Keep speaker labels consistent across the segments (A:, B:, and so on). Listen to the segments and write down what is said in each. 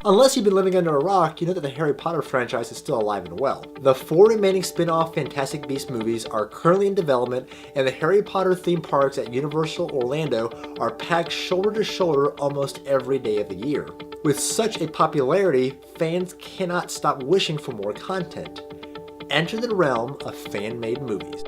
A: Unless you've been living under a rock, you know that the Harry Potter franchise is still alive and well. The 4 remaining spin-off Fantastic Beasts movies are currently in development, and the Harry Potter theme parks at Universal Orlando are packed shoulder to shoulder almost every day of the year. With such a popularity, fans cannot stop wishing for more content. Enter the realm of fan-made movies.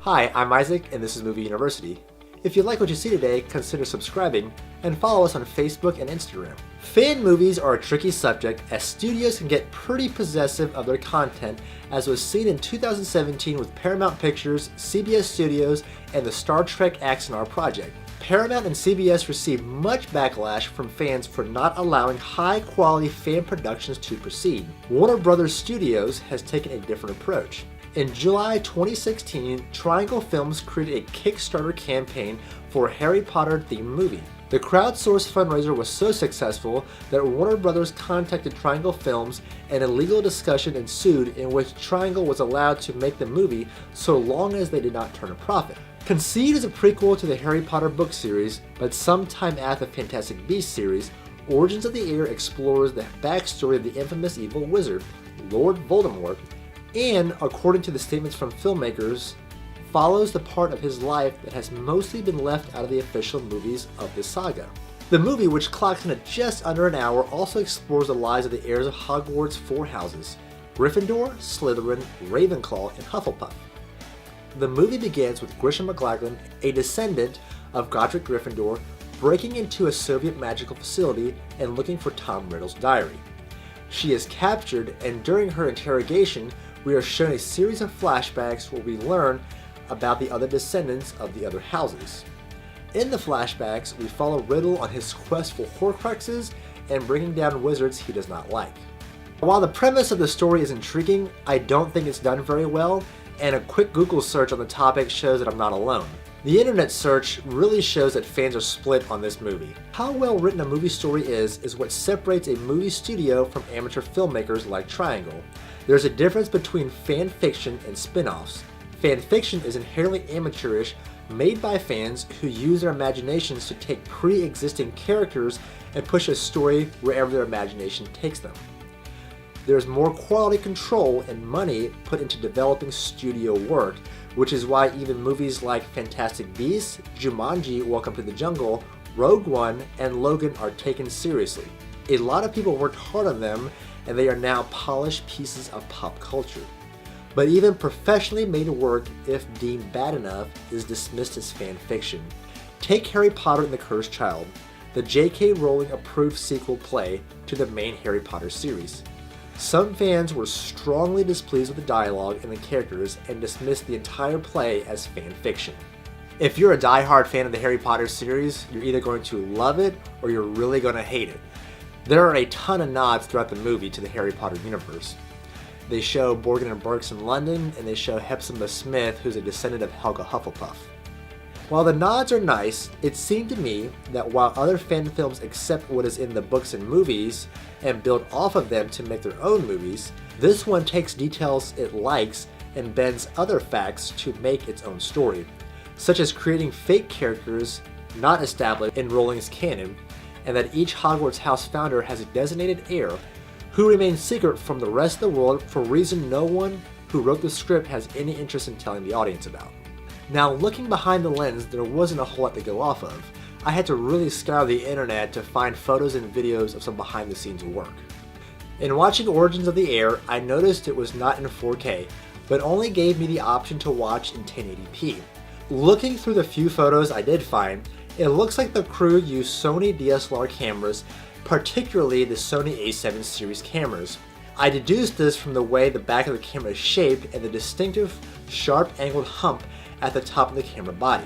A: Hi, I'm Isaac, and this is Movie University. If you like what you see today, consider subscribing and follow us on Facebook and Instagram. Fan movies are a tricky subject as studios can get pretty possessive of their content, as was seen in 2017 with Paramount Pictures, CBS Studios, and the Star Trek Axanar project. Paramount and CBS received much backlash from fans for not allowing high-quality fan productions to proceed. Warner Brothers Studios has taken a different approach. In July 2016, Tryangle Films created a Kickstarter campaign for a Harry Potter themed movie. The crowdsourced fundraiser was so successful that Warner Brothers contacted Tryangle Films and a legal discussion ensued in which Tryangle was allowed to make the movie so long as they did not turn a profit. Conceived as a prequel to the Harry Potter book series, but sometime after the Fantastic Beasts series, Origins of the Heir explores the backstory of the infamous evil wizard, Lord Voldermort, and, according to the statements from filmmakers, follows the part of his life that has mostly been left out of the official movies of the saga. The movie, which clocks in at just under an hour, also explores the lives of the heirs of Hogwarts' 4 houses: Gryffindor, Slytherin, Ravenclaw, and Hufflepuff. The movie begins with Grisha McLaglen, a descendant of Godric Gryffindor, breaking into a Soviet magical facility and looking for Tom Riddle's diary. She is captured, and during her interrogation, we are shown a series of flashbacks where we learn about the other descendants of the other houses. In the flashbacks, we follow Riddle on his quest for Horcruxes and bringing down wizards he does not like. While the premise of the story is intriguing, I don't think it's done very well, and a quick Google search on the topic shows that I'm not alone. The internet search really shows that fans are split on this movie. How well written a movie story is what separates a movie studio from amateur filmmakers like Tryangle. There's a difference between fan fiction and spin-offs. Fan fiction is inherently amateurish, made by fans who use their imaginations to take pre-existing characters and push a story wherever their imagination takes them. There's more quality control and money put into developing studio work, which is why even movies like Fantastic Beasts, Jumanji: Welcome to the Jungle, Rogue One, and Logan are taken seriously. A lot of people worked hard on them, and they are now polished pieces of pop culture. But even professionally made work, if deemed bad enough, is dismissed as fan fiction. Take Harry Potter and the Cursed Child, the J.K. Rowling approved sequel play to the main Harry Potter series. Some fans were strongly displeased with the dialogue and the characters and dismissed the entire play as fan fiction. If you're a die-hard fan of the Harry Potter series, you're either going to love it or you're really going to hate it. There are a ton of nods throughout the movie to the Harry Potter universe. They show Borgin and Burkes in London, and they show Hepzibah Smith, who's a descendant of Helga Hufflepuff. While the nods are nice, it seemed to me that while other fan films accept what is in the books and movies and build off of them to make their own movies, this one takes details it likes and bends other facts to make its own story, such as creating fake characters not established in Rowling's canon, and that each Hogwarts house founder has a designated heir who remains secret from the rest of the world for a reason no one who wrote the script has any interest in telling the audience about. Now, looking behind the lens, there wasn't a whole lot to go off of. I had to really scour the internet to find photos and videos of some behind the scenes work. In watching Origins of the Heir, I noticed it was not in 4K, but only gave me the option to watch in 1080p. Looking through the few photos I did find, it looks like the crew used Sony DSLR cameras, particularly the Sony A7 series cameras. I deduced this from the way the back of the camera is shaped and the distinctive, sharp-angled hump at the top of the camera body.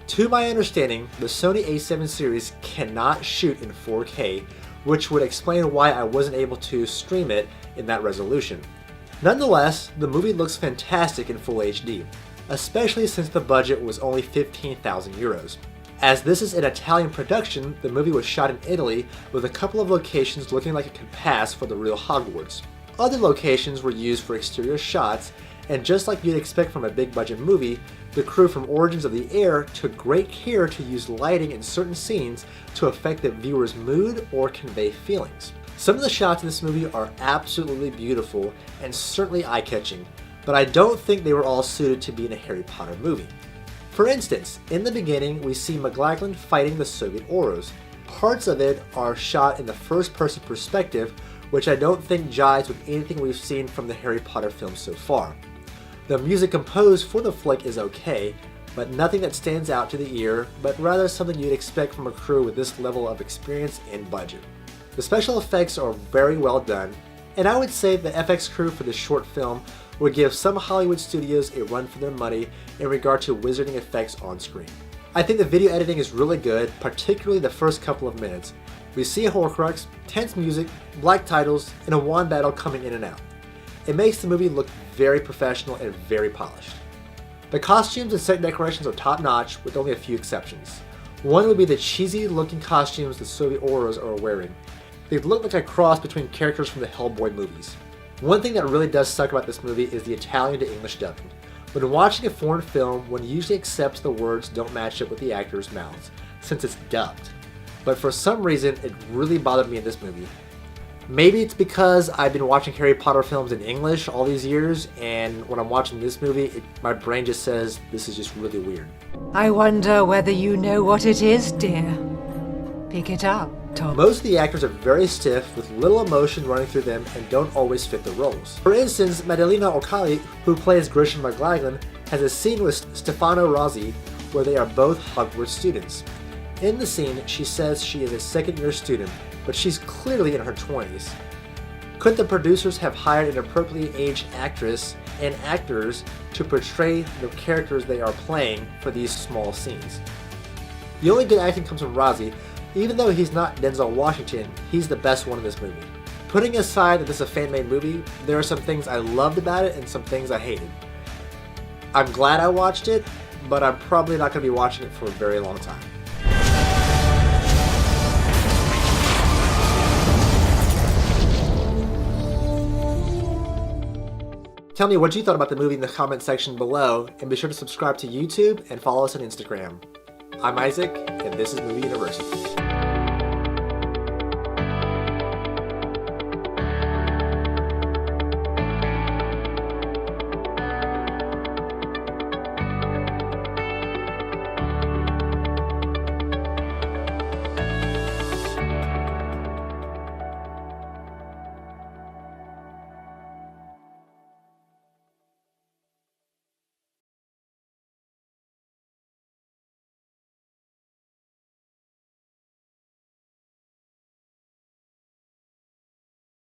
A: To my understanding, the Sony A7 series cannot shoot in 4K, which would explain why I wasn't able to stream it in that resolution. Nonetheless, the movie looks fantastic in full HD, especially since the budget was only 15,000 euros. As this is an Italian production, the movie was shot in Italy with a couple of locations looking like it could pass for the real Hogwarts. Other locations were used for exterior shots, and just like you'd expect from a big budget movie, The crew from Origins of the Heir took great care to use lighting in certain scenes to affect the viewer's mood or convey feelings. Some of the shots in this movie are absolutely beautiful and certainly eye-catching, but I don't think they were all suited to be in a Harry Potter movie. For instance, in the beginning we see McLaglen fighting the Soviet Oros. Parts of it are shot in the first-person perspective, which I don't think jives with anything we've seen from the Harry Potter films so far. The music composed for the flick is okay, but nothing that stands out to the ear, but rather something you'd expect from a crew with this level of experience and budget. The special effects are very well done, and I would say the FX crew for this short film would give some Hollywood studios a run for their money in regard to wizarding effects on screen. I think the video editing is really good, particularly the first couple of minutes. We see a Horcrux, tense music, black titles, and a wand battle coming in and out. It makes the movie look very professional and very polished. The costumes and set decorations are top-notch, with only a few exceptions. One would be the cheesy-looking costumes the Soviet Oros are wearing. They look like a cross between characters from the Hellboy movies. One thing that really does suck about this movie is the Italian to English dubbing. When watching a foreign film, one usually accepts the words don't match up with the actors' mouths, since it's dubbed. But for some reason, it really bothered me in this movie. Maybe it's because I've been watching Harry Potter films in English all these years, and when I'm watching this movie, my brain just says, this is just really weird.
B: I wonder whether you know what it is, dear. Pick it up, Tom.
A: Most of the actors are very stiff, with little emotion running through them, and don't always fit the roles. For instance, Maddalena Occali, who plays Grisham McLaglen, has a scene with Stefano Rossi where they are both Hogwarts students. In the scene, she says she is a second-year student, but she's clearly in her 20s. Couldn't the producers have hired an appropriately aged actress and actors to portray the characters they are playing for these small scenes? The only good acting comes from Rossi. Even though he's not Denzel Washington, he's the best one in this movie. Putting aside that this is a fan-made movie, there are some things I loved about it and some things I hated. I'm glad I watched it, but I'm probably not going to be watching it for a very long time. Tell me what you thought about the movie in the comment section below, and be sure to subscribe to YouTube and follow us on Instagram. I'm Isaac, and this is Movie University.